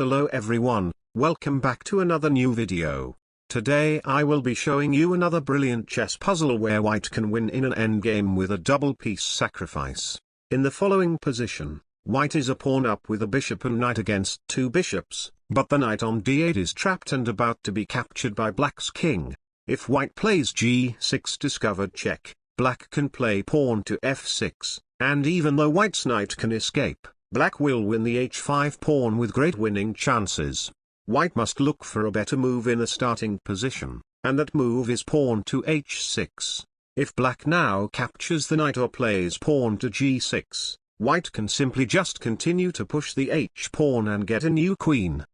Hello everyone, welcome back to another new video. Today I will be showing you another brilliant chess puzzle where white can win in an endgame with a double piece sacrifice. In the following position, white is a pawn up with a bishop and knight against two bishops, but the knight on d8 is trapped and about to be captured by black's king. If white plays g6 discovered check, black can play pawn to f6, and even though white's knight can escape, black will win the h5 pawn with great winning chances. White must look for a better move in the starting position, and that move is pawn to h6. If black now captures the knight or plays pawn to g6, white can simply just continue to push the h-pawn and get a new queen.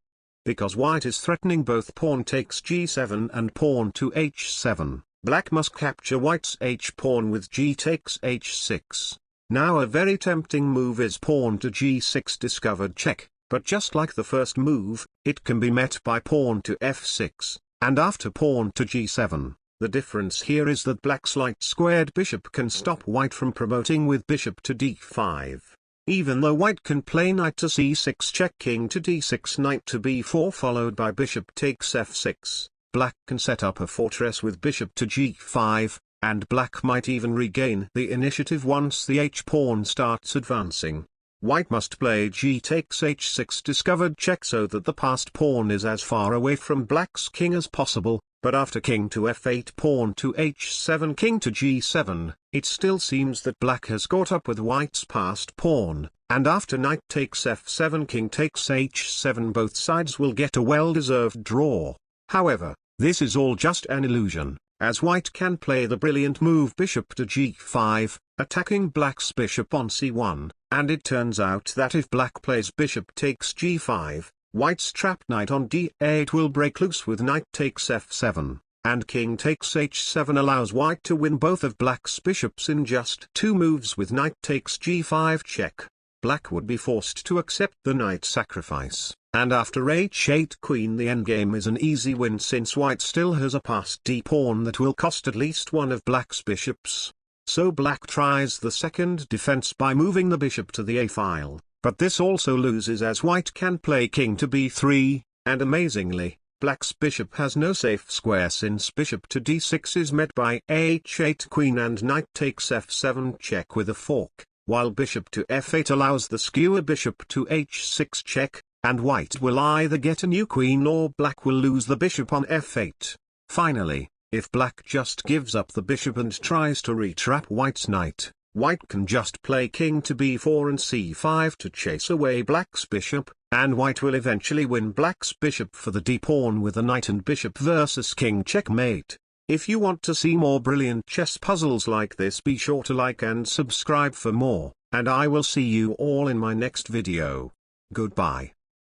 Because white is threatening both pawn takes g7 and pawn to h7, black must capture white's h-pawn with g takes h6. Now a very tempting move is pawn to g6 discovered check, but just like the first move, it can be met by pawn to f6, and after pawn to g7. The difference here is that black's light-squared bishop can stop white from promoting with bishop to d5. Even though white can play knight to c6 check king to d6 knight to b4 followed by bishop takes f6, black can set up a fortress with bishop to g5, and black might even regain the initiative once the h-pawn starts advancing. White must play g takes h6 discovered check so that the passed pawn is as far away from black's king as possible, but after king to f8 pawn to h7 king to g7, it still seems that black has caught up with white's passed pawn, and after knight takes f7 king takes h7 both sides will get a well-deserved draw. However, this is all just an illusion, as white can play the brilliant move bishop to g5, attacking black's bishop on c1, and it turns out that if black plays bishop takes g5, white's trapped knight on d8 will break loose with knight takes f7, and king takes h7 allows white to win both of black's bishops in just two moves with knight takes g5 check. Black would be forced to accept the knight sacrifice, and after h8 queen the endgame is an easy win since white still has a passed d-pawn that will cost at least one of black's bishops. So black tries the second defense by moving the bishop to the a-file, but this also loses as white can play king to b3, and amazingly, black's bishop has no safe square since bishop to d6 is met by h8 queen and knight takes f7 check with a fork, while bishop to f8 allows the skewer bishop to h6 check, and white will either get a new queen or black will lose the bishop on f8. Finally, if black just gives up the bishop and tries to retrap white's knight, white can just play king to b4 and c5 to chase away black's bishop, and white will eventually win black's bishop for the d-pawn with a knight and bishop versus king checkmate. If you want to see more brilliant chess puzzles like this, be sure to like and subscribe for more, and I will see you all in my next video. Goodbye.